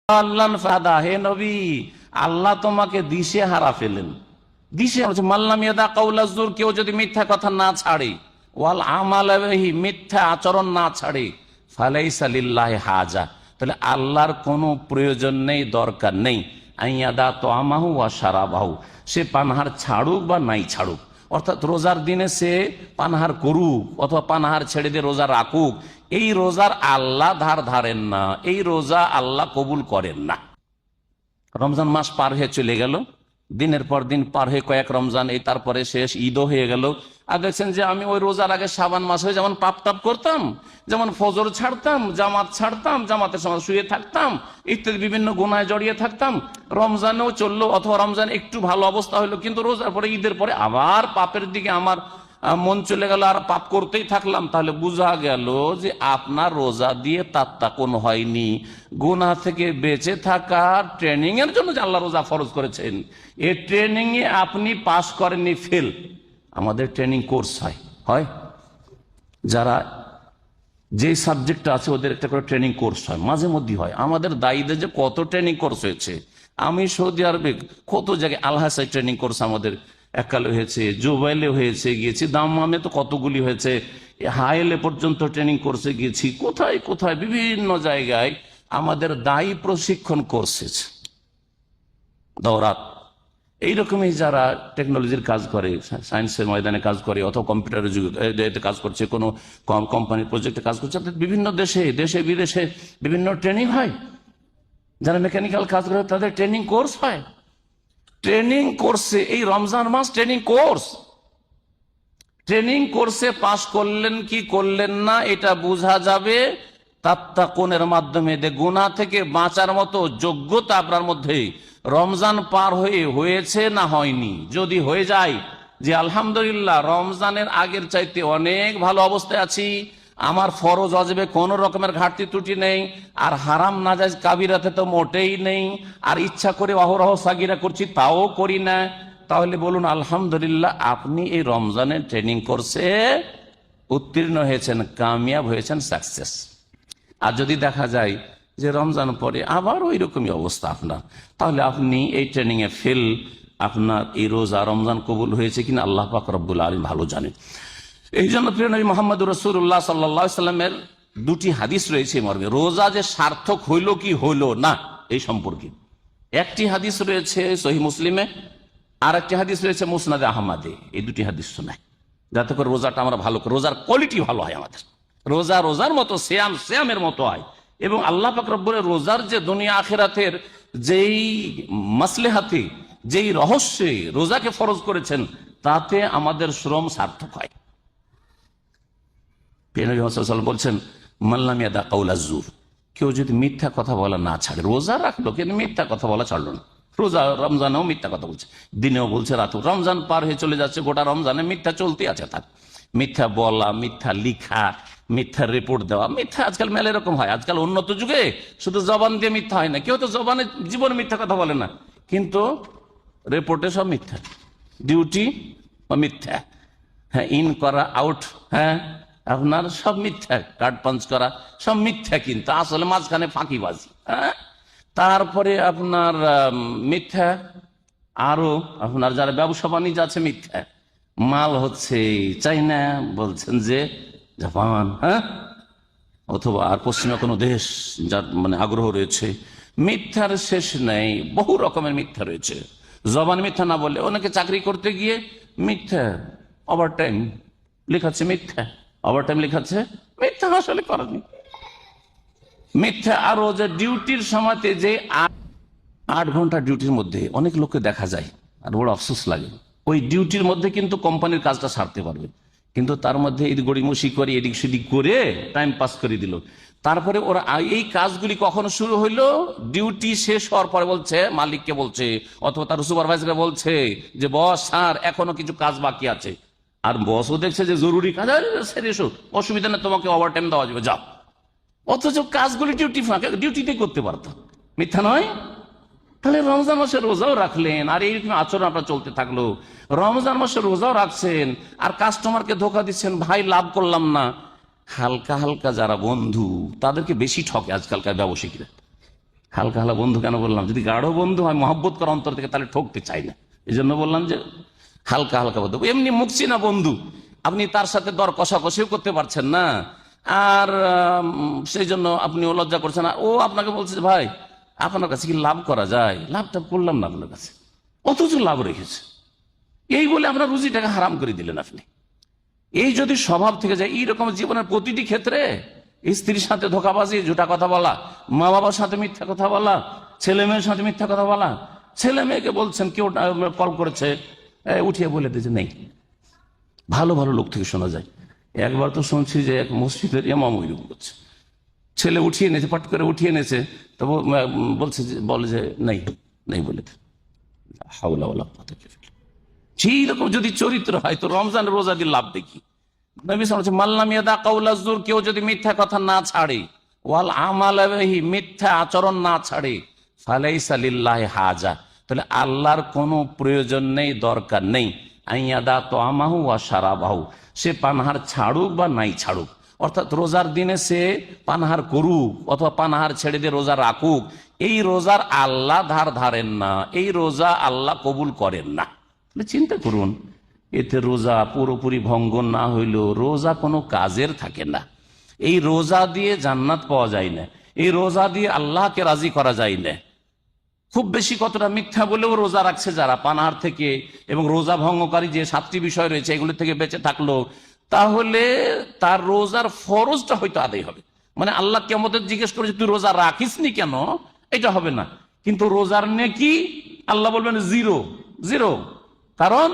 আল্লাহ ফাদা, হে নবী, আল্লাহ তোমাকে দিশে হারা ফেলেন। দিশে মাল্লাম ইয়াদা কাউলা জুর, কেউ যদি মিথ্যা কথা না ছাড়ে, ওয়াল আমাল বিহি, মিথ্যা আচরণ না ছাড়ে, ফালাইসা লিল্লাহি হাজা, তাহলে আল্লাহর কোনো প্রয়োজন নেই, দরকার নেই, আইয়াদা তাআমাহু ওয়া শারাবাহু, সে পানাহার ছাড়ুক বা নাই ছাড়ুক। অর্থাৎ রোজার দিনে সে পানাহার করুক অথবা পানাহার ছেড়ে দিয়ে রোজা রাখুক, এই রোজার আল্লাহ ধার ধারেন না, এই রোজা আল্লাহ কবুল করেন না। রমজান মাস পার হয়ে চলে গেল, দিনের পর দিন পার হয়ে কয়েক রমজান, এই তারপরে শেষ ঈদও হয়ে গেল। আর দেখছেন যে আমি ওই রোজার আগে শাবান মাসে যেমন পাপ টাপ করতাম, যেমন ফজর ছাড়তাম, জামাত ছাড়তাম, জামাতের সময় শুয়ে থাকতাম, ইত্যাদি বিভিন্ন গুনায় জড়িয়ে থাকতাম, রমজানেও চললো, অথবা রমজান একটু ভালো অবস্থা হলো, কিন্তু রোজার পরে ঈদের পরে আবার পাপের দিকে আমার মন চলে গেল, আর পাপ করতেই থাকলাম। তাহলে বোঝা গেল যে আপনার রোজা দিয়ে তাত্তাকুন হয়নি। গুনাহ থেকে বেঁচে থাকার ট্রেনিং এর জন্য যে আল্লাহ রোজা ফরজ করেছেন, এই ট্রেনিং এ আপনি পাস করেননি, ফেল। আমাদের ট্রেনিং কোর্স হয় যারা যে সাবজেক্ট আছে ওদের একটা করে ট্রেনিং কোর্স হয়, মাঝে মধ্যে হয়। আমাদের দায়ীদের যে কত ট্রেনিং কোর্স হয়েছে, আমি সৌদি আরবে কত জায়গায় আলহাসাই ট্রেনিং কোর্স আমাদের এককালে হয়েছে, জুবাইলে হয়েছে গিয়েছি, দাম্মামে তো কতগুলি হয়েছে, হাইলে পর্যন্ত ট্রেনিং কোর্সে গিয়েছি, কোথায় কোথায় বিভিন্ন জায়গায় আমাদের দায়ী প্রশিক্ষণ কোর্স হয়েছে, দৌরাত। এইরকমই যারা টেকনোলজির কাজ করে, সায়েন্সের ময়দানে কাজ করে, অথবা কম্পিউটারের যুগে কাজ করছে, কোনো কোম্পানির প্রজেক্টে কাজ করছে, বিভিন্ন দেশে দেশে বিদেশে বিভিন্ন ট্রেনিং হয়। যারা মেকানিক্যাল কাজ করে তাদের ট্রেনিং কোর্স হয়। ট্রেনিং কোর্সে এই রমজান মাস ট্রেনিং কোর্সে পাশ করলেন কি করলেন না এটা বোঝা যাবে তাত্তাকুনের মাধ্যমে। গুনাহ থেকে বাঁচার মতো যোগ্যতা আপনার মধ্যে রমজান পার হয়েছে না হয়নি। যদি হয়ে যায় যে আলহামদুলিল্লাহ রমজানের আগের চাইতে অনেক ভালো অবস্থায় আছি, আমার ফরজ ওয়াজিবে কোনো রকমের ঘাটতি ত্রুটি নেই, আর হারাম নাজায়েজ কাবিরাতে তো মোটেই নেই, আর ইচ্ছা করে অহরহ সাগিরা করছি তাও করি না, তাহলে বলুন আলহামদুলিল্লাহ, আপনি এই রমজানের ট্রেনিং কোর্সে উত্তীর্ণ হয়েছেন, কামিয়াব হয়েছেন, সাকসেস। আর যদি দেখা যায় যে রমজান পরে আবার ওই রকমই অবস্থা আপনার, তাহলে আপনি এই ট্রেনিং এ ফেল। আপনার এই রোজা রমজান কবুল হয়েছে কিনা আল্লাহ পাক রব্বুল আলামিন ভালো জানেন। এই জন্য প্রিয় নবী মুহাম্মদুর রাসূলুল্লাহ সাল্লাল্লাহু আলাইহি সাল্লামের দুটি হাদিস রয়েছে মর্মে, রোজা যে সার্থক হইল কি হইল না এই সম্পর্কে। একটি হাদিস রয়েছে সহিহ মুসলিমে, আর একটি হাদিস রয়েছে মুসনাদে আহমদে। এই দুটি হাদিস শোনায় যাতে করে রোজাটা আমরা ভালো করি, রোজার কোয়ালিটি ভালো হয়, আমাদের রোজা রোজার মতো, সিয়াম সিয়ামের মতো হয়। এবং আল্লাহ পাক রব্বুল রোজার যে দুনিয়া আখিরাতের যেই মাসলেহাতে, যেই রহস্যে রোজাকে ফরজ করেছেন, তাতে আমাদের শ্রম সার্থক হয়। বলছেন মাল্লাম ইয়াদা কাউলা জুর, কেউ যদি মিথ্যা কথা বলা না ছাড়ে, রোজা রাখলো কিন্তু মিথ্যা কথা বলা ছাড়লো না। রোজা রমজানেও মিথ্যা কথা বলছে, দিনেও বলছে, রাতেও। রমজান পার হয়ে চলে যাচ্ছে, গোটা রমজানে মিথ্যা চলতে আছে তার। মিথ্যা বলা, মিথ্যা লিখা, মিথ্যা রিপোর্ট দেওয়া, মিথ্যা আজকাল মেলা এরকম হয়। আজকাল উন্নত যুগে শুধু জবান দিয়ে মিথ্যা হয় না, কেউ তো জবানে জীবনে মিথ্যা কথা বলে না, কিন্তু রিপোর্টে সব মিথ্যা, ডিউটি মিথ্যা, হ্যাঁ, ইন করা, আউট, হ্যাঁ, আপনার সব মিথ্যা, কার্ড পাঞ্চ করা সব মিথ্যা, কিন্তু আসলে মাঝখানে ফাঁকিবাজি। হ্যাঁ, তারপরে আপনার মিথ্যা, আরো আপনার যারা ব্যবসা বাণিজ্য আছে মিথ্যা, মাল হচ্ছে চাইনা, বলছেন যে জাপান, হ্যাঁ, অথবা আর পশ্চিমা কোনো দেশ যার মানে আগ্রহ রয়েছে। মিথ্যার শেষ নেই, বহু রকমের মিথ্যা রয়েছে। জবান মিথ্যা না বলে অনেকে চাকরি করতে গিয়ে মিথ্যা, ওভার টাইম লেখাচ্ছে মিথ্যা, ওভার টাইম লেখাচ্ছে মিথ্যা, আসলে করেনি মিথ্যা। আরো যে ডিউটির সময়তে যে 8 ঘন্টা ডিউটির মধ্যে অনেক লোককে দেখা যায়, আর বড় আফসোস লাগে, ওই ডিউটির মধ্যে কিন্তু কোম্পানির কাজটা সারতে পারবে, কিন্তু তার মধ্যে এই গড়িমসি করে এদিক সেদিক করে টাইম পাস করে দিল। তারপরে ওরা এই কাজগুলি কখনো শুরু হইলো, ডিউটি শেষ হওয়ার পরে বলছে, মালিককে বলছে অথবা তার সুপারভাইজারকে বলছে যে বস স্যার এখনো কিছু কাজ বাকি আছে। আর বসও দেখছে যে জরুরি কাজ, সেরে এসো, অসুবিধা নেই, তোমাকে ওভার টাইম দেওয়া যাবে, যাও। অথচ কাজগুলি ডিউটি ফাঁকা, ডিউটিতে করতে পারতো, মিথ্যা নয়। তাহলে রমজান মাসে রোজাও রাখলেন, আর এইরকম আচরণ আপনার চলতে থাকলো। রমজান মাসে রোজাও রাখছেন আর কাস্টমারকে ধোকা দিচ্ছেন, ভাই লাভ করলাম না। হালকা হালকা যারা বন্ধু তাদেরকে বেশি ঠকে আজকালকার ব্যবসায়ীরা। হালকা হালকা বন্ধু কেন বললাম? যদি গাঢ় বন্ধু হয়, মহব্বত করা অন্তর থেকে, তাহলে ঠকতে চাই না, এই জন্য বললাম যে হালকা হালকা বন্ধু। এমনি মুখছি না বন্ধু, আপনি তার সাথে দর কষাকষিও করতে পারছেন না, আর সেই জন্য আপনিও লজ্জা করছেন। আর ও আপনাকে বলছে যে ভাই আপনার কাছে কি লাভ করা যায়, লাভটা করলাম না আপনার কাছে, অথচ লাভ রেখেছে, এই বলে আপনার রুজিটাকে হারাম করে দিলেন আপনি। এই যদি স্বভাব থেকে যায়, এইরকম জীবনের প্রতিটি ক্ষেত্রে, স্ত্রীর সাথে ধোকাবাজি, ঝুটা কথা বলা, মা বাবার সাথে মিথ্যা কথা বলা, ছেলে মেয়ের সাথে মিথ্যা কথা বলা, ছেলে মেয়েকে বলছেন কেউ কল করেছে, উঠিয়ে বলে দিয়েছে নেই। ভালো ভালো লোক থেকে শোনা যায়। একবার তো শুনছি যে এক মসজিদের ইমাম ওইরকম করছে, ছেলে উঠিয়ে এনেছে, পাট করে উঠিয়ে এনেছে, তো বলছে যে বলে যে নেই নেই বলে হাওলা ওয়ালা কুওয়াতা ইল্লা বিল্লাহ। সেই রকম যদি চরিত্র হয় তো রমজান রোজা দিয়ে লাভ দেখি। নবী সাল্লাল্লাহু আলাইহি ওয়াসাল্লাম মাল্লাম ইয়াদা কাউলা যুর, কেউ যদি মিথ্যা কথা না ছাড়ে, ওয়াল আমাল বিহি, মিথ্যা আচরণ না ছাড়ে, ফালাইসা লিল্লাহি হাজা, তাহলে আল্লাহর কোনো প্রয়োজন নেই, দরকার নেই, আইয়াদা তাআমাহু ওয়া শারাবাহু, সে পানাহার ছাড়ুক বা নাই ছাড়ুক। অর্থাৎ রোজার দিনে সে পানাহার করুক অথবা পানাহার ছেড়ে দিয়ে রোজা রাখুক, এই রোজার আল্লাহ ধার ধারেন না, এই রোজা আল্লাহ কবুল করেন না। চিন্তা করুন, এতে রোজা পুরোপুরি ভঙ্গ না হইলেও রোজা কোনো কাজের থাকে না। এই রোজা দিয়ে জান্নাত পাওয়া যায় না, এই রোজা দিয়ে আল্লাহকে রাজি করা যায় না। খুব বেশি কতটা মিথ্যা বলেও রোজা রাখছে যারা পানাহার থেকে, এবং রোজা ভঙ্গকারী যে 7টি বিষয় রয়েছে এগুলো থেকে বেঁচে থাকলো, তাহলে তার রোজার ফরজটা হয়তো আদায় হবে। মানে আল্লাহ কিয়ামতে জিজ্ঞেস করে যে তুই রোজা রাখিসনি কেন, এটা হবে না। কিন্তু রোজার নেকি আল্লাহ বলবেন জিরো জিরো, কারণ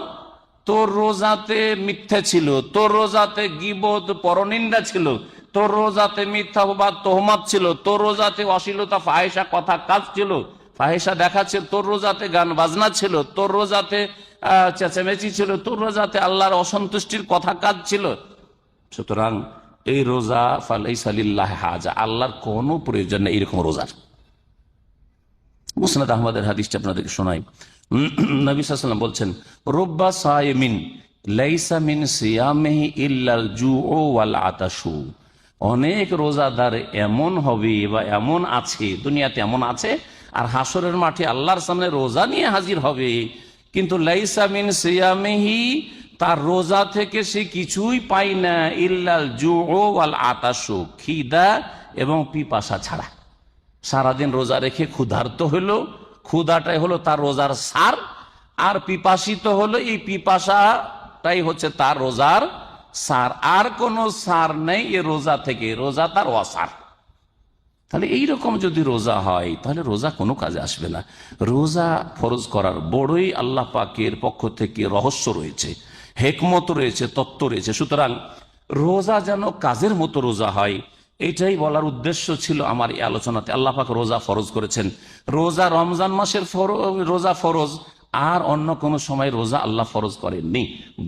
তোর রোজাতে মিথ্যা ছিল, তোর রোজাতে গীবত পরনিন্দা ছিল, তোর রোজাতে মিথ্যা বা তোহমত ছিল, তোর রোজাতে অশ্লীলতা ফাহিশা কথা কাজ ছিল, ফাহিশা দেখাচ্ছে, তোর রোজাতে গান বাজনা ছিল, তোর রোজাতে চেঁচামেচি ছিল, তোর রোজাতে আল্লাহর অসন্তুষ্টির কথা কাজ ছিল। সুতরাং এই রোজা ফালাইসা লিল্লাহি হাজা, আল্লাহর কোনো প্রয়োজন নেই এরকম রোজার। মুসনাদ আহমদের হাদিসটা আপনাদেরকে শোনাই। নবী সাল্লাল্লাহু আলাইহি ওয়াসাল্লাম বলছেন, রুব্বা সায়মিন লাইসা মিন সিয়ামিহি ইল্লাল জুউ ওয়াল আতাশু, অনেক রোজাদার এমন হবে বা এমন আছে, দুনিয়াতে এমন আছে, আর হাসরের মাঠে আল্লাহর সামনে রোজা নিয়ে হাজির হবে, কিন্তু লাইসা মিন সিয়ামিহি, তার রোজা থেকে সে কিছুই পায় না, ইল্লাল জুউ ওয়াল আতাশু, খিদা এবং পিপাসা ছাড়া। সারাদিন রোজা রেখে ক্ষুধার্ত হলো, ক্ষুধাটাই হলো তার রোজার সার, আর পিপাসিত হলো, এই পিপাসাটাই হচ্ছে তার রোজার সার, আর কোনো সার নেই এ রোজা থেকে, রোজা তার অসার। তাহলে এইরকম যদি রোজা হয় তাহলে রোজা কোনো কাজে আসবে না। রোজা ফরজ করার বড়ই আল্লাহ পাকের পক্ষ থেকে রহস্য রয়েছে, হেকমত রয়েছে, তত্ত্ব রয়েছে। সুতরাং রোজা যেন কাজের মতো রোজা হয়, এইটাই বলার উদ্দেশ্য ছিল আমার এই আলোচনাতে। আল্লাহ পাক রোজা ফরজ করেছেন, রোজা রমজান মাসের রোজা ফরজ, আর অন্য কোনো সময় রোজা আল্লাহ ফরজ করেননি।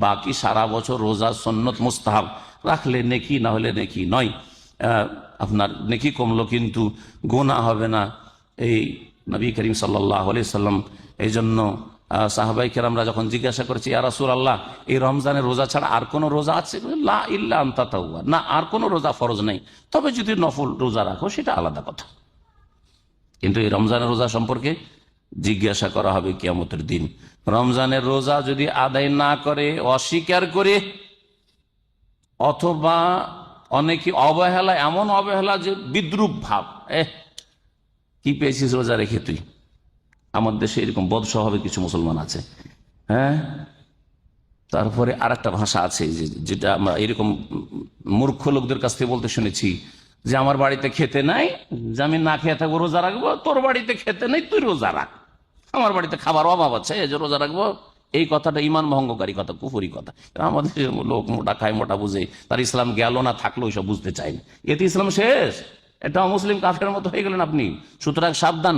বাকি সারা বছর রোজা সুন্নত মুস্তাহাব, রাখলে নেকি, না হলে নেকি নয়। আপনার নেকি কমলো কিন্তু গুনাহ হবে না। এই নবী করিম সাল্লাল্লাহু আলাইহি সাল্লাম এই জন্য সাহাবাই কেরামরা যখন জিজ্ঞাসা করেছে, ইয়া রাসূলুল্লাহ, এই রমজানের রোজা ছাড়া আর কোনো রোজা আছে? লা ইল্লা আন তাতাওয়া, না, আর কোনো রোজা ফরজ নেই, তবে যদি নফল রোজা রাখো সেটা আলাদা কথা। কিন্তু এই রমজানের রোজা সম্পর্কে জিজ্ঞাসা করা হবে কিয়ামতের দিন। রমজানের রোজা যদি আদায় না করে, অস্বীকার করে, অথবা অনেকে অবহেলা, এমন অবহেলা যে বিদ্রুপ ভাব, কি পেয়েছিস রোজা রেখে তুই। আমার দেশে এরকম বদস্বভাবে কিছু মুসলমান আছে। হ্যাঁ, তারপরে আর একটা ভাষা আছে যেটা আমরা এরকম মূর্খ লোকদের কাছ থেকে বলতে শুনেছি, যে আমার বাড়িতে খেতে নাই, যে আমি না খেয়ে থাকবো, রোজা রাখবো। তোর বাড়িতে খেতে নেই, তুই রোজা রাখ। আমার বাড়িতে খাবার অভাব আছে, এই যে রোজা রাখবো। এই কথাটা ইমান ভঙ্গকারী কথা, কুফরি কথা। আমাদের লোক মোটা খায়, মোটা বুঝে, তার ইসলাম গেল না থাকলো ওইসব বুঝতে চাই না। এতে ইসলাম শেষ, এটা মুসলিম কাফের মতো হয়ে গেলেন আপনি। সুতরাং সাবধান,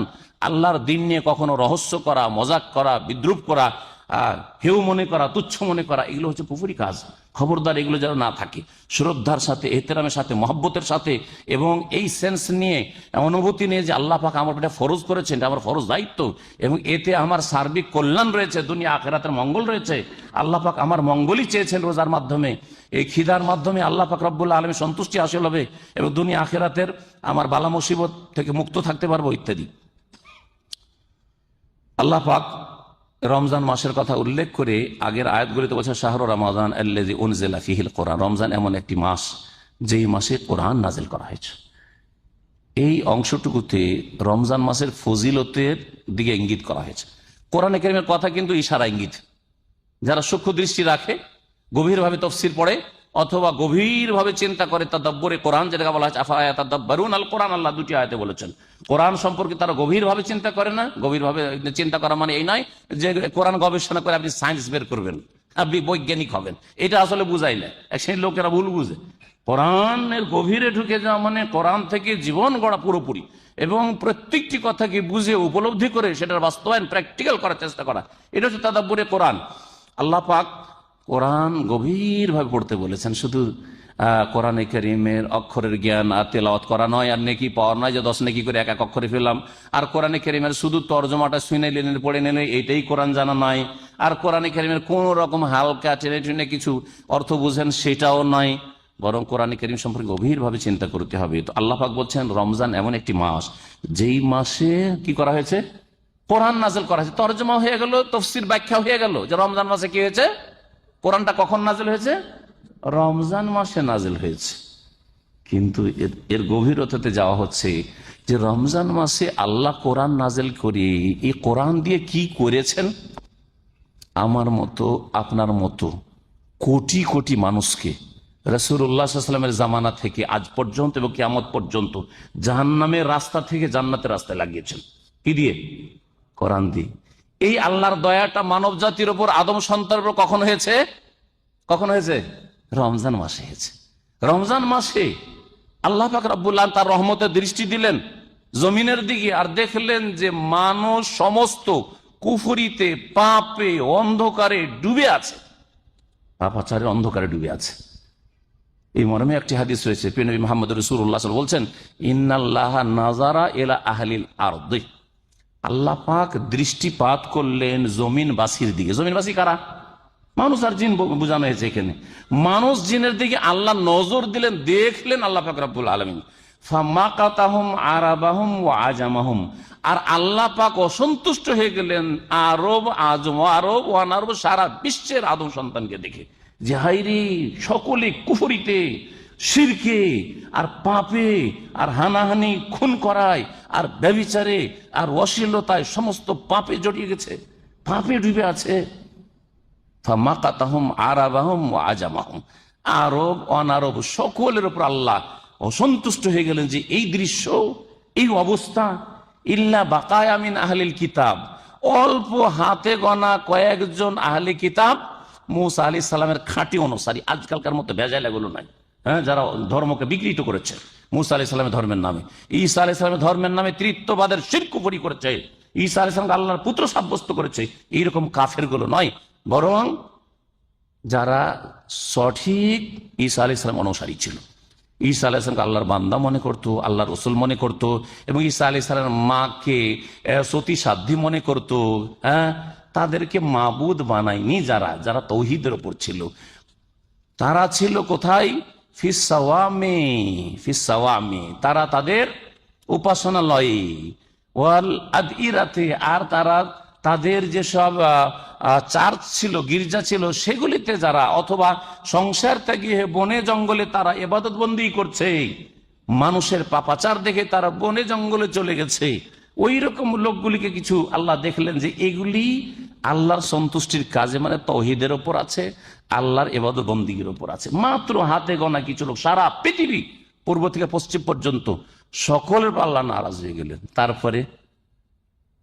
আল্লাহর দিন নিয়ে কখনো রহস্য করা, মজাক করা, বিদ্রুপ করা, হেউ মনে করা, তুচ্ছ মনে করা, এগুলো হচ্ছে কুফরি কাজ। খবরদার এগুলো যেন না থাকে। শ্রদ্ধার সাথে, এহতেরামের সাথে, মহব্বতের সাথে, এবং এই সেন্স নিয়ে, অনুভূতি নিয়ে যে আল্লাহ পাক আমার এটা ফরজ করেছেন, এটা আমার ফরজ দায়িত্ব, এবং এতে আমার সার্বিক কল্যাণ রয়েছে, দুনিয়া আখিরাতের মঙ্গল রয়েছে। আল্লাহ পাক আমার মঙ্গলই চেয়েছেন রোজার মাধ্যমে। এই খিদার মাধ্যমে আল্লাহ পাক রব্বুল আলামিন সন্তুষ্টি হাসিল হবে, এবং দুনিয়া আখিরাতের আমার বালা মুসিবত থেকে মুক্ত থাকতে পারবো ইত্যাদি। আল্লাহ পাক রমজান মাসের কথা উল্লেখ করে আগের আয়াতগুলিতে বলছে শাহরু রমাদান আল্লাযী উনজিলা ফীহিল কোরআন, রমজান এমন একটি মাস যেই মাসে কোরআন নাজিল করা হয়েছে। এই অংশটুকুতে রমজান মাসের ফজিলতের দিকে ইঙ্গিত করা হয়েছে। কোরআনে কারীমের কথা কিন্তু ইশারা ইঙ্গিত। যারা সূক্ষ্ম দৃষ্টি রাখে, গভীরভাবে তাফসীর পড়ে অথবা গভীরভাবে চিন্তা করে তাদাব্বুরে কোরআন, যেটাকে বলা হচ্ছে আফালা ইয়াতাদাব্বারুন আল কোরআন, আল্লাহ দুটি আয়াতে বলেছেন। কোরআন সম্পর্কে তারা গভীরভাবে চিন্তা করে না। গভীরভাবে চিন্তা করা মানে এই নয় যে কোরআন গবেষণা করে আপনি সায়েন্স বের করবেন, আপনি বৈজ্ঞানিক হবেন, এটা আসলে বুঝাই না। এক শ্রেণীর লোকেরা ভুল বুঝে। কোরআনের গভীরে ঢুকে যাওয়া মানে কোরআন থেকে জীবন গড়া পুরোপুরি, এবং প্রত্যেকটি কথাকে বুঝে উপলব্ধি করে সেটার বাস্তবায়ন প্র্যাকটিক্যাল করার চেষ্টা করা, এটা হচ্ছে তাদাব্বুরে কোরআন। আল্লাহ পাক কোরআন গভীরভাবে পড়তে বলেছেন। শুধু কোরআনে কারীমের অক্ষরের জ্ঞান আর তেলাওয়াত করা নয়, আর নেকি পাওয়ার নয় যে 10 নেকি করে এক এক অক্ষরে ফেললাম, আর কোরআনে কারীমের শুধু তর্জমাটা শুনে নিলেন, পড়ে নিলেন, এইটাই কোরআন জানা নয়, আর কোরআনে কারীমের কোন রকম হালকা টেনে টেনে কিছু অর্থ বুঝেন সেটাও নয়, বরং কোরআনে কারীম সম্পর্কে গভীরভাবে চিন্তা করতে হবে। তো আল্লাহ পাক বলছেন রমজান এমন একটি মাস যেই মাসে কি করা হয়েছে, কোরআন নাজিল করা হয়েছে। তরজমা হয়ে গেল, তাফসীর ব্যাখ্যা হয়ে গেল যে রমজান মাসে কি হয়েছে, কোরআনটা কখন নাজিল হয়েছে, রমজান মাসে নাজিল হয়েছে। কিন্তু এর গভীরতাতে যাওয়া হচ্ছে যে রমজান মাসে আল্লাহ কোরআন নাজিল করে এই কোরআন দিয়ে কি করেছেন। আমার মতো আপনার মতো কোটি কোটি মানুষকে রাসূলুল্লাহ সাল্লাল্লাহু আলাইহি ওয়াসাল্লামের জামানা থেকে আজ পর্যন্ত এবং কিয়ামত পর্যন্ত জাহান্নামের রাস্তা থেকে জান্নাতের রাস্তায় লাগিয়েছেন। কি দিয়ে? কোরআন দিয়ে। এই আল্লাহর দয়াটা মানব জাতির উপর, আদম সন্তানের উপর কখন হয়েছে? কখন হয়েছে? রমজান মাসে হয়েছে। রমজান মাসে আল্লাহ পাক রব্বুল আলামিন তার রহমতের দৃষ্টি দিলেন জমিনের দিকে, আর দেখলেন যে মানুষ সমস্ত কুফরিতে, পাপে, অন্ধকারে ডুবে আছে, পাপাচারের অন্ধকারে ডুবে আছে। এই মর্মে একটি হাদিস রয়েছে, প্রিয় নবী মুহাম্মদ রাসূলুল্লাহ সাল্লাল্লাহু আলাইহি ওয়াসাল্লাম বলছেন, ইন্নাল্লাহা নাযারা ইলা আহলিল আরদি, আল্লাহ পাক দৃষ্টিপাত করলেন জমিনবাসীর দিকে। জমিনবাসী কারা? মানুষ আর জিন বোঝানো হয়েছে এখানে। মানুষ জিনের দিকে আল্লাহ নজর দিলেন, দেখলেন আল্লাহ পাক রব্বুল আলামিন। ফামাকাতাহুম আরাবাহুম ওয়া আজামাহুম, আর আল্লাহ পাক অসন্তুষ্ট হয়ে গেলেন আরব, আজম, আরব ও অনারব, সারা বিশ্বের আদম সন্তানকে দেখে যে হাইরে সকলে কুফরিতে, শিরকে আর পাপে আর হানাহানি, খুন করায় আর ব্যভিচারে আর অশ্লীলতায়, সমস্ত পাপে জড়িয়ে গেছে, পাপে ডুবে আছে। ফামাকাতাহুম আরাবাহুম ওয়া আজামাহুম, আরব অনারব সকলের উপর আল্লাহ অসন্তুষ্ট হয়ে গেলেন যে এই দৃশ্য, এই অবস্থা। ইল্লা বাকায়া মিন আহলিল কিতাব, অল্প হাতে গোনা কয়েকজন আহলে কিতাব, মুসা আলাইহিস সালামের খাঁটি অনুসারী, আজকালকার মতো ভেজাল এগুলো নাই, হ্যাঁ, যারা ধর্মকে বিকৃত করেছে মুসা আলাইহিস সালামের ধর্মের নামে, ঈসা আলাইহিস সালামের ধর্মের নামে ত্রিত্ববাদের শিরক কুফরি করেছে, ঈসা আলাইহিস সালামকে আল্লাহর পুত্র সাব্যস্ত করেছে, এইরকম কাফের গুলো নয়, বরং যারা সঠিক ঈসা আলাইহিস সালাম অনুসারী ছিল, ঈসা আলাইহিস সালামকে আল্লাহর বান্দা মনে করতো, আল্লাহর রাসূল মনে করতো, এবং ঈসা আলাইহিস সালামের মাকে সতী সাধ্বী মনে করতো, হ্যাঁ, তাদেরকে মাবুদ বানায়নি। যারা যারা তৌহিদের উপর ছিল, তারা ছিল কোথায়? ফিসসাওয়ামে, ফিসসাওয়ামে, তারা তাদের উপাসনালয়ে, ওয়াল আদইরাতে, আর তারা তাদের যেসব চার্চ ছিল, গির্জা ছিল, সেগুলিতে যারা, অথবা সংসার ত্যাগী বনে জঙ্গলে তারা ইবাদত বন্দী করছে, মানুষের পাপাচার দেখে তারা বনে জঙ্গলে চলে গেছে, ওই রকম লোকগুলিকে কিছু আল্লাহ দেখলেন যে এগুলি আল্লাহর সন্তুষ্টির কাজে, মানে তৌহিদের ওপর আছে, আল্লাহর ইবাদত বন্দিগির ওপর আছে। মাত্র হাতে গোনা কিছু লোক, সারা পৃথিবী পূর্ব থেকে পশ্চিম পর্যন্ত সকলের আল্লাহ নারাজ হয়ে গেলেন। তারপরে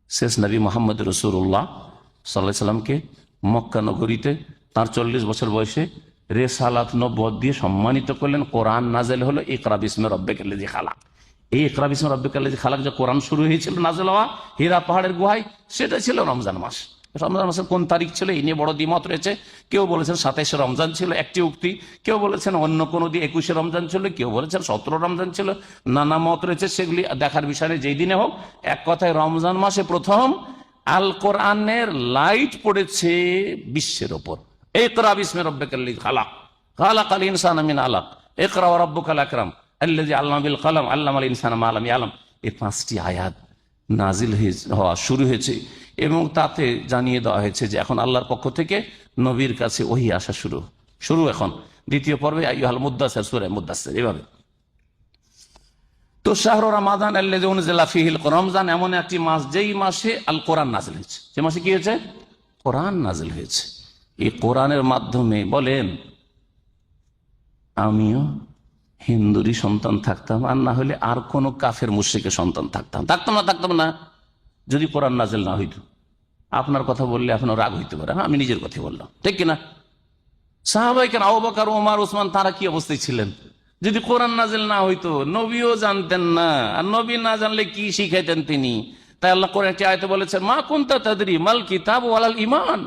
শেষ নবী মুহাম্মদ রাসূলুল্লাহ সাল্লাল্লাহু আলাইহি সাল্লামকে মক্কা নগরীতে তার 40 বছর বয়সে রিসালাত নবুয়ত দিয়ে সম্মানিত করলেন। কোরআন নাযিল হলো, ইকরা বিসমি রাব্বিকাল্লাযী খালাক। এই ইকরা বিসমি রাব্বিকাল্লাযী খালাক যে কোরআন শুরু হয়েছিল নাযিল হওয়া হীরা পাহাড়ের গুহায়, সেটা ছিল রমজান মাস। রমজান মাসের কোন তারিখ ছিল এই নিয়ে বড় দ্বিমত রয়েছে। কেউ বলেছেন 27 রমজান ছিল, একটি উক্তি, কেউ বলেছেন অন্য কোনো দিয়ে 21 রমজান ছিল, কেউ বলেছেন 17 রমজান ছিল, নানা মত রয়েছে, সেগুলি দেখার বিষয়ে যেই দিনে হোক। এক কথায় রমজান মাসে প্রথম আল কোরআনের লাইট পড়েছে বিশ্বের ওপর। ইকরা বিসমি রাব্বিকাল্লাযী খালাক, খালাকাল ইনসানা মিন আলাক, ইকরা ওয়া রাব্বুকাল আকরাম আল্লাযী আল্লামা বিল কলম আল্লামাল ইনসানা মা লাম ইয়ালাম। এই 5টি আয়াত নাজিল হওয়া শুরু হয়েছে। এবং তাতে জানিয়ে দেওয়া হয়েছে যে এখন আল্লাহর পক্ষ থেকে নবীর কাছে ওহী আসা শুরু এখন দ্বিতীয় পর্বে আইয়ুহাল মুদ্দাসির সূরা মুদ্দাসির এভাবে। তো শাহরু রমাদান আল্লাযী উনজিলা ফীহিল কুরআন, রমজান এমন একটি মাস যেই মাসে আল কোরআন নাযিল হয়েছে। যে মাসে কি হয়েছে? কোরআন নাযিল হয়েছে। এই কোরআনের মাধ্যমে বলেন আমিও হিন্দুরই সন্তান থাকতাম, আর না হলে আর কোন কাফের মুশরিকের সন্তান থাকতাম না যদি কোরআন নাযিল না হইতো। আপনার কথা বললে আপনার রাগ হইতে পারে, আমি নিজের কথা বললাম, ঠিক কিনা? সাহাবায়ে কেরাম আবু বকর, ওমর, ওসমান তারা কি অবস্থায় ছিলেন? যদি কোরআন নাযিল না হইতো, নবীও জানতেন না, আর নবী না জানলে কি শিখাইতেন তিনি? তাই আল্লাহ কোরআন একটি আয়াতে বলেছেন মা কুনতা তাদরি মাল কিতাব ওয়ালাল ঈমান,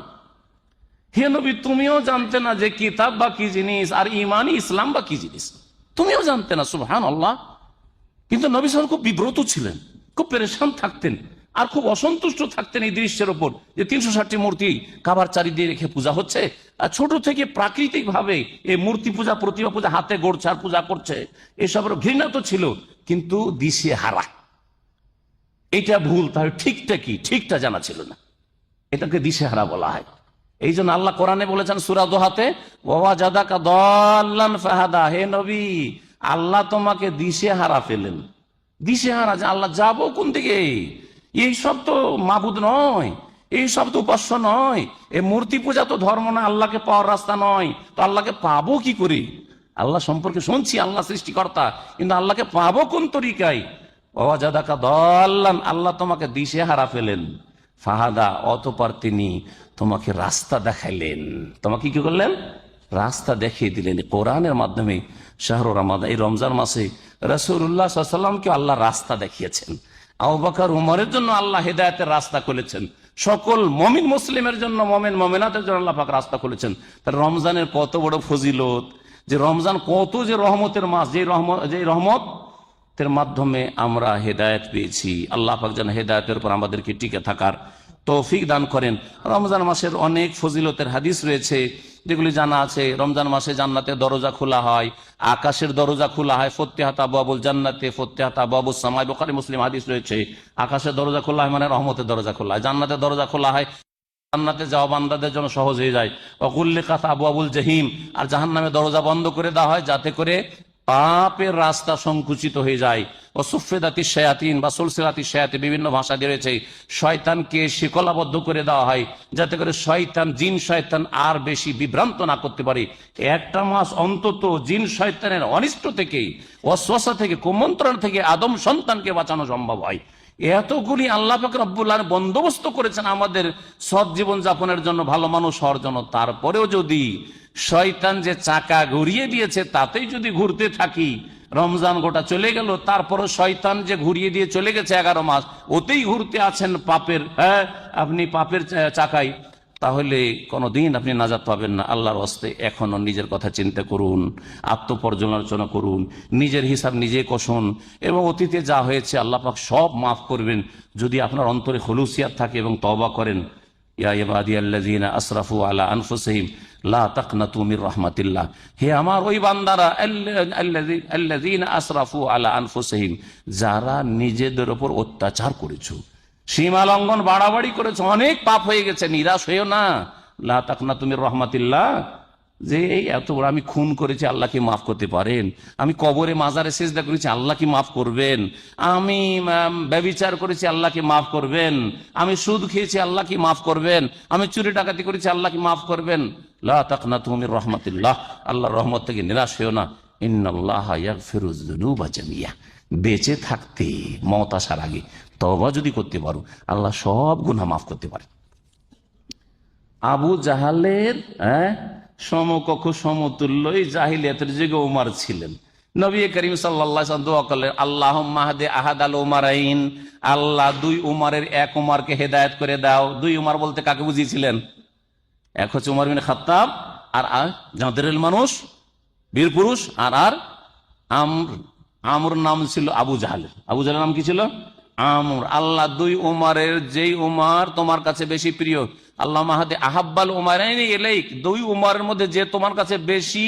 হে নবী তুমিও জানতে না যে কিতাব বা কি জিনিস, আর ঈমান ইসলাম বা কি জিনিস, তুমিও জানতে না। সুবহানাল্লাহ। কিন্তু নবী সাল্লাল্লাহু আলাইহি ওয়াসাল্লাম খুব বিব্রত ছিলেন, খুব পেরেশান থাকতেন, আর খুব অসন্তুষ্ট থাকতেন এই দৃশ্যের উপর যে 360টি মূর্তি কাবার চারিদিকে রেখে পূজা হচ্ছে, আর ছোট থেকে প্রাকৃতিক ভাবে এই মূর্তি পূজা, প্রতিমা পূজা, হাতে গড়ছার পূজা করছে, এসবের ঘৃণা তো ছিল, কিন্তু দিশে হারা। এটা ভুল, তাহলে ঠিকটা কি, ঠিকটা জানা ছিল না, এটাকে দিশে হারা বলা হয়। এই জন্য আল্লাহ কোরআনে বলেছেন সূরা দোহাতে ওয়াজাদাকা দাল্লান ফাহাদা, হে নবী আল্লাহ তোমাকে দিশে হারা ফেলেন। দিশে হারা, যে আল্লাহ যাবো কোন দিকে, এই সব তো মাবুদ নয়, এই সব তো উপাস্য নয়, এই মূর্তি পূজা তো ধর্ম না, আল্লাহকে পাওয়ার রাস্তা নয়, তো আল্লাহকে পাবো কি করে? আল্লাহ সম্পর্কে শুনছি আল্লাহ সৃষ্টিকর্তা, কিন্তু আল্লাহকে পাবো কোন তরিকায়? ওয়াজাদাকা দাল্লান, আল্লাহ তোমাকে দিশে হারা ফেলেন, ফাহাদা অতঃপর তিনি তোমাকে রাস্তা দেখাইলেন। তোমাকে কি করলেন? রাস্তা দেখিয়ে দিলেন কোরআনের মাধ্যমে। শাহরু রমাদান, এই রমজান মাসে রাসূলুল্লাহ সাল্লাল্লাহু আলাইহি ওয়াসাল্লামকে আল্লাহ রাস্তা দেখিয়েছেন। আবু বকর, উমরের জন্য আল্লাহ হেদায়েতের রাস্তা খুলেছেন, সকল মুমিন মুসলিমের জন্য, মুমিন মুমিনাতের জন্য আল্লাহ পাক রাস্তা খুলেছেন। তার রমজানের কত বড় ফজিলত, যে রমজান কত যে রহমতের মাস, যে রহমতের মাধ্যমে আমরা হেদায়েত পেয়েছি। আল্লাহ পাক যেন হেদায়েতের উপর আমাদেরকে টিকে থাকার তৌফিক দান করেন। রমজান মাসের অনেক ফজিলতের হাদিস রয়েছে যেগুলি জানা আছে। রমজান মাসে জান্নাতের দরজা খোলা হয়, আকাশের দরজা খোলা হয়, ফতিহাত আবওয়াবুল জান্নাতে ফতিহাত আবওয়াবুস সামাই, বুখারী মুসলিম হাদিস রয়েছে। আকাশের দরজা খোলা হয় মানে রহমতের দরজা খোলা হয়, জান্নাতের দরজা খোলা হয়, জান্নাতে যাওয়া বান্দাদের জন্য সহজ হয়ে যায়। ওয়াগুল্লিকাত আবওয়াবুল জাহিম, আর জাহান্নামের দরজা বন্ধ করে দেওয়া হয় যাতে করে পাপের রাস্তা সংকুচিত হয়ে যায়। ও সুফেদাতি শায়াতিন বা সুলসিলাতি শায়াতিন, বিভিন্ন ভাষা দিয়ে রয়েছে, শয়তানকে শিকলাবদ্ধ করে দেওয়া হয় যাতে করে শয়তান, জিন শয়তান আর বেশি বিভ্রান্ত না করতে পারে। একটা মাস অন্তত জিন শয়তানের অনিষ্ট থেকে, ওয়াসওয়াসা থেকে, কুমন্ত্রণ থেকে আদম সন্তানকে বাঁচানো সম্ভব হয়। এতগুলি আল্লাহ পাক রব্বুল আলামিন বন্দোবস্ত করেছেন আমাদের সৎ জীবন যাপনের জন্য, ভালো মানুষ হওয়ার জন্য। তারপরেও যদি শয়তান যে চাকা ঘুরিয়ে দিয়েছে তাতেই যদি ঘুরতে থাকি, রমজান গোটা চলে গেল, তারপরে শয়তান যে ঘুরিয়ে দিয়ে চলে গেছে 11 মাস, ওতেই ঘুরতে আছেন পাপের, আপনি পাপের চাকায়, তাহলে কোনোদিন আপনি নাজাত পাবেন না। আল্লাহর ওয়াস্তে এখনো নিজের কথা চিন্তা করুন, আত্মপর্যালোচনা করুন, নিজের হিসাব নিজে কষুন, এবং অতীতে যা হয়েছে আল্লাহ পাক সব মাফ করবেন যদি আপনার অন্তরে খুলুসিয়াত থাকে এবং তওবা করেন। ইয়া ইবাদিয়াল্লাযীনা আসরাফু আলা আনফুসিহিম লা তাকনাতু মির রাহমাতিল্লাহ, হে আমার ওই বান্দারা, আল্লাযীনা আসরাফু আলা আনফুসিহিম, যারা নিজেদের উপর অত্যাচার করেছো, সীমা লঙ্ঘন, বাড়াবাড়ি করেছো, অনেক পাপ হয়ে গেছে, নিরাশ হয়েও না। লা তাকনাতু মির রাহমাতিল্লাহ, যে এই এত বড় আমি খুন করেছি, আল্লাহ কি মাফ করতে পারেন? আমি কবরে মাজারে সিজদা করেছি, আল্লাহ কি মাফ করবেন? আমি ব্যভিচার করেছি, আল্লাহ কি মাফ করবেন? আমি সুদ খেয়েছি, আল্লাহ কি মাফ করবেন? আমি চুরি ডাকাতি করেছি, আল্লাহ কি মাফ করবেন? লা তাকনাতু মির রাহমাতিল্লাহ, আল্লাহর রহমত থেকে নিরাশ হয়েও না। ইন্নাল্লাহা ইয়াগফিরুয যুনুবা জামিয়া, বেঁচে থাকতে মওত আসার আগে তওবা যদি করতে পারো, আল্লাহ সব গুনাহ মাফ করতে পারে। আবু জাহালের সমকক্ষ সমতুল্য এই জাহিলিয়াতের যুগে উমর ছিলেন। নবী করিম সাল্লাল্লাহু আলাইহি ওয়াসাল্লাম দোয়া করলেন আল্লাহুম্মা হাদি আহাদাল উমারাইন, আল্লাহ দুই উমরের এক উমরকে হেদায়েত করে দাও। দুই উমর বলতে কাকে বুঝিয়েছিলেন? এক হচ্ছে উমর বিন খাত্তাব, আর যাদের মানুষ বীর পুরুষ, আর আমর নাম ছিল আবু জাহালের। আবু জাহালের নাম কি ছিল? আমর। আল্লাহ দুই উমরের যেই উমর তোমার কাছে বেশি প্রিয়, আল্লাহ মাহাদে আহাব্বাল উমারাইনি ইলাইক, দুই উমরের মধ্যে যে তোমার কাছে বেশি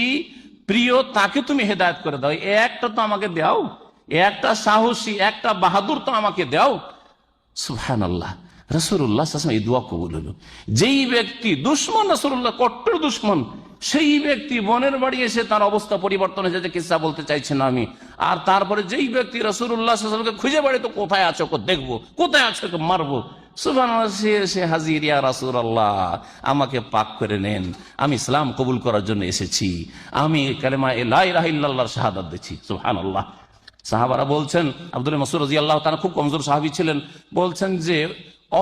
প্রিয় তাকে তুমি হেদায়েত করে দাও। একটা তো আমাকে দাও, একটা সাহসী, একটা বাহাদুর তো আমাকে দাও। সুবহানাল্লাহ, রাসূলুল্লাহ সাল্লাল্লাহু আলাইহি ওয়াসাল্লাম এই দোয়া কবুল হলো। যেই ব্যক্তি দুশমন, রাসূলুল্লাহ কট্টর দুশমন, সেই ব্যক্তি বোনের বাড়ি এসে তার অবস্থা পরিবর্তন হয়েছে, যে কিসসা বলতে চাইছি না আমি। আর তারপরে যেই ব্যক্তি রাসূলুল্লাহ সাল্লাল্লাহু আলাইহি ওয়াসাল্লামকে খুঁজে বেড়ে, তো কোথায় আছো, দেখবো কোথায় আছো, মারবো, সুবহানাল্লাহ, সে হাজির, ইয়া রাসূলুল্লাহ আমাকে পাক করে নেন, আমি ইসলাম কবুল করার জন্য এসেছি, আমি কালেমা লা ইলাহা ইল্লাল্লাহর শাহাদাত দিচ্ছি। সুবহানাল্লাহ। সাহাবারা বলছেন, আব্দুল্লাহ মাসউদ রাদিয়াল্লাহু তাআলা খুব কমজোর সাহাবী ছিলেন, বলছেন যে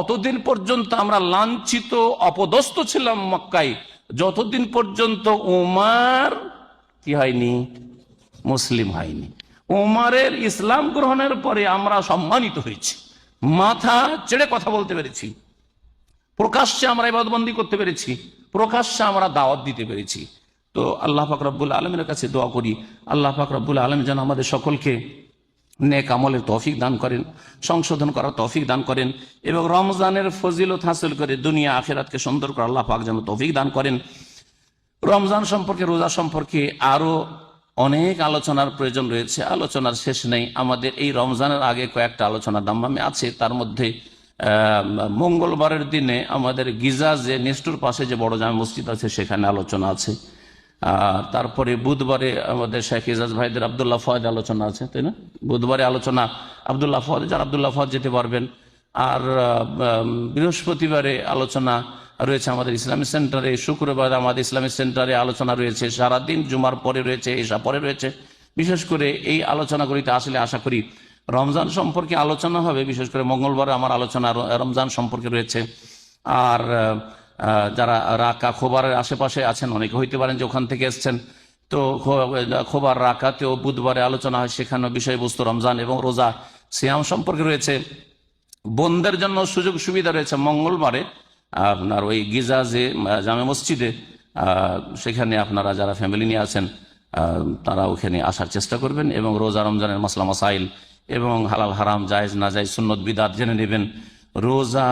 অতদিন পর্যন্ত আমরা লাঞ্ছিত অপদস্থ ছিলাম মক্কায়, যতদিন পর্যন্ত উমর কি হয়নি, মুসলিম হয়নি। উমরের ইসলাম গ্রহণের পরে আমরা সম্মানিত হয়েছি, মাথা চেড়ে কথা বলতে পেরেছি, প্রকাশ্যে আমরা ইবাদতবন্দি করতে পেরেছি, প্রকাশ্যে আমরা দাওয়াত দিতে পেরেছি। তো আল্লাহ পাক রব্বুল আলামিনের কাছে দোয়া করি, আল্লাহ পাক রব্বুল আলামিন যেন আমাদের সকলকে নেক আমলের তৌফিক দান করেন, সংশোধন করার তৌফিক দান করেন, এবং রমজানের ফজিলত হাসিল করে দুনিয়া আখিরাতকে সুন্দর করে আল্লাহ পাক যেন তৌফিক দান করেন। রমজান সম্পর্কে, রোজা সম্পর্কে আরো অনেক আলোচনার প্রয়োজন রয়েছে, আলোচনার শেষ নেই। আমাদের এই রমজানের আগে কয়েকটা আলোচনার দাম্মামে আছে, তার মধ্যে মঙ্গলবারের দিনে আমাদের গিজা যে নেস্টুর পাশে যে বড় জামে মসজিদ আছে সেখানে আলোচনা আছে। তারপরে বুধবারে আমাদের শেখ ইজাজ ভাইদের আব্দুল্লাহ ফয়েদ আলোচনা আছে, তাই না? বুধবারে আলোচনা আব্দুল্লাহ ফয়েদ, যারা আব্দুল্লাহ ফয়েদ যেতে পারবেন। আর বৃহস্পতিবারে আলোচনা রয়েছে আমাদের ইসলামিক সেন্টারে, শুক্রবার আমাদের ইসলামিক সেন্টারে আলোচনা রয়েছে, সারাদিন জুমার পরে রয়েছে, এশা পরে রয়েছে। বিশেষ করে এই আলোচনাগুলিতে আসলে আশা করি রমজান সম্পর্কে আলোচনা হবে। বিশেষ করে মঙ্গলবারে আমার আলোচনা রমজান সম্পর্কে রয়েছে। আর যারা রাকা খোবারের আশেপাশে আছেন, অনেকে হইতে পারেন যে ওখান থেকে এসছেন, তো খোবার রাকাতেও বুধবারে আলোচনা হয়, সেখানেও বিষয়বস্তু রমজান এবং রোজা সিয়াম সম্পর্কে রয়েছে। বোনদের জন্য সুযোগ সুবিধা রয়েছে মঙ্গলবারে আপনার ওই গিজা যে জামে মসজিদে, সেখানে আপনারা যারা ফ্যামিলি নিয়ে আছেন তারা ওখানে আসার চেষ্টা করবেন, এবং রোজা রমজানের মাসলা মাসাইল এবং হালাল হারাম, জায়েজ না জায়েজ, সুন্নত বিদাত জেনে নেবেন। রোজা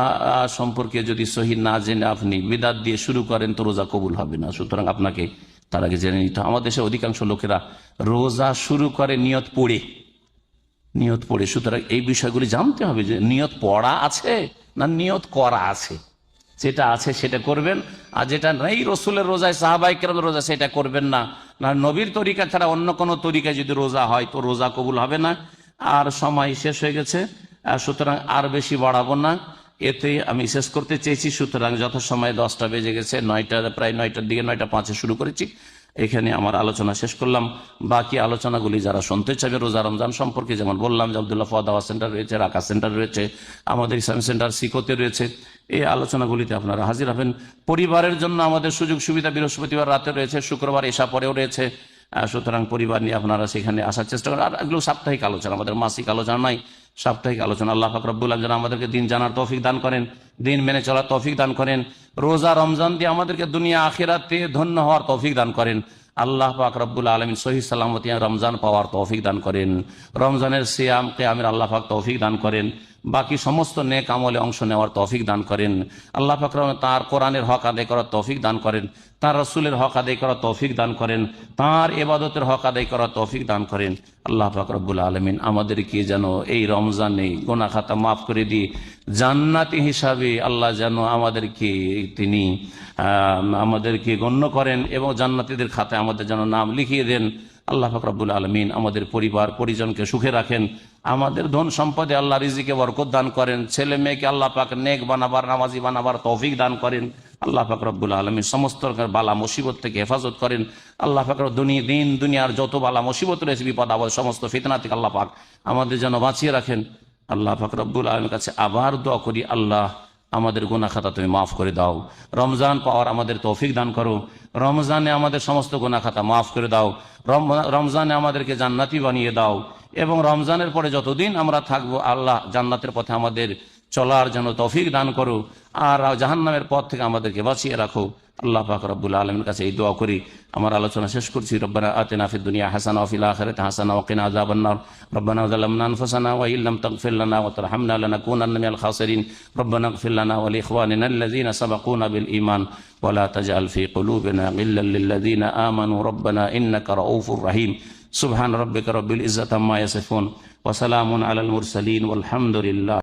সম্পর্কে যদি সহি না জেনে আপনি বিদাত দিয়ে শুরু করেন তো রোজা কবুল হবে না, সুতরাং আপনাকে তার আগে জেনে নিতে হবে। আমাদের দেশে অধিকাংশ লোকেরা রোজা শুরু করে নিয়ত পড়ে, সুতরাং এই বিষয়গুলি জানতে হবে যে নিয়ত পড়া আছে না নিয়ত করা আছে। যেটা আছে সেটা করবেন, আর যেটা নেই রসুলের রোজায়, সাহাবায়ে কেরামের রোজা, সেটা করবেন না। না নবীর তরিকা ছাড়া অন্য কোনো তরিকায় যদি রোজা হয় তো রোজা কবুল হবে না। আর সময় শেষ হয়ে গেছে, সুতরাং আর বেশি বাড়াবো না, এতে আমি শেষ করতে চেয়েছি। সুতরাং যথাসময়ে 10টা বেজে গেছে, প্রায় 9টার দিকে, 9:05 শুরু করেছি, এখানে আমার আলোচনা শেষ করলাম। বাকি আলোচনাগুলি যারা শুনতে চাইবে রোজা রমজান সম্পর্কে, যেমন বললাম যে আব্দুল্লাহ ফয়েদ দাওয়াত সেন্টার রয়েছে, রাকা সেন্টার রয়েছে, আমাদের ইসলামিক সেন্টার সিকোতে রয়েছে, এই আলোচনাগুলিতে আপনারা হাজির হবেন। পরিবারের জন্য আমাদের সুযোগ সুবিধা বৃহস্পতিবার রাতে রয়েছে, শুক্রবার এশা পরেও রয়েছে, সুতরাং পরিবার নিয়ে আপনারা সেখানে আসার চেষ্টা করেন। আর এগুলো সাপ্তাহিক আলোচনা, আমাদের মাসিক আলোচনা নয়, সাপ্তাহিক আলোচনা। আল্লাহ পাক রব্বুল আলামিন যেন আমাদেরকে দিন জানার তৌফিক দান করেন, দিন মেনে চলার তৌফিক দান করেন, রোজা রমজান দিয়ে আমাদেরকে দুনিয়া আখিরাতে ধন্য হওয়ার তৌফিক দান করেন। আল্লাহ পাক রব্বুল আলামিন সহি সালামতি রমজান পাওয়ার তৌফিক দান করেন, রমজানের সিয়াম কিয়ামের আল্লাহ পাক তৌফিক দান করেন, বাকি সমস্ত নেক আমলে অংশ নেওয়ার তৌফিক দান করেন। আল্লাহ পাক তার কোরআনের হক আদায় করার তৌফিক দান করেন, তার রসুলের হক আদায় করার তৌফিক দান করেন, তার ইবাদতের হক আদায় করার তৌফিক দান করেন। আল্লাহ পাক রব্বুল আলামিন আমাদেরকে যেন এই রমজানে গুনাহ খাতা মাফ করে দিয়ে জান্নাতি হিসাবে আল্লাহ যেন আমাদেরকে গণ্য করেন, এবং জান্নাতীদের খাতায় আমাদের যেন নাম লিখিয়ে দেন। আল্লাহ পাক রব্বুল আলামিন আমাদের পরিবার পরিজনকে সুখে রাখেন, আমাদের ধন সম্পদে আল্লাহ রিজিকে বরকত দান করেন, ছেলে মেয়েকে আল্লাহ পাক নেক বানাবার, নামাজি বানাবার তৌফিক দান করেন। আল্লাহ পাক রব্বুল আলামিন সমস্ত বালা মুসিবত থেকে হেফাজত করেন। আল্লাহ পাক দুনিয়ার যত বালা মুসিবত রয়েছে, বিপদ আপদ, সমস্ত ফিতনা থেকে আল্লাহ পাক আমাদের যেন বাঁচিয়ে রাখেন। আল্লাহ পাক রব্বুল আলামিনের কাছে আবার দোয়া করি, আল্লাহ আমাদের গুনাহ খাতা তুমি মাফ করে দাও, রমজান পাওয়ার আমাদের তৌফিক দান করো, রমজানে আমাদের সমস্ত গুনাহ খাতা মাফ করে দাও, রমজানে আমাদেরকে জান্নাতি বানিয়ে দাও, এবং রমজানের পরে যতদিন আমরা থাকবো আল্লাহ জান্নাতের পথে আমাদের চলার যেন তৌফিক দান করো, আর জাহান্নামের পথ থেকে আমাদেরকে বাঁচিয়ে রাখো। আল্লাহ পাক রব্বুল আলামিনের কাছে এই দোয়া করি। আমার আলোচনা শেষ করছি। রব্বানা আতিনা ফিদ দুনিয়া হাসানা ওয়া ফিল আখিরাতি হাসানা ওয়া কিনা আযাবান নার। রব্বানা যালামনা আনফুসানা ওয়া ইল্লাম তাগফির লানা ওয়া তারহামনা লানাকুনান্না মিনাল খাসিরিন। রব্বানা ইগফির লানা ওয়া লিইখওয়ানিনা আল্লাযীনা সাবাকুনা বিল ঈমান ওয়া লা তাজআল ফি কুলুবিনা গিল্লাল লিল্লাযীনা আমানু রব্বানা ইন্নাকা রাউফুর রহিম। সুবহান রাব্বিকা রাব্বিল ইজ্জাতি আম্মা ইয়াসিফুন ওয়া সালামুন আলাল মুরসালিন ওয়াল হামদুলিল্লাহ।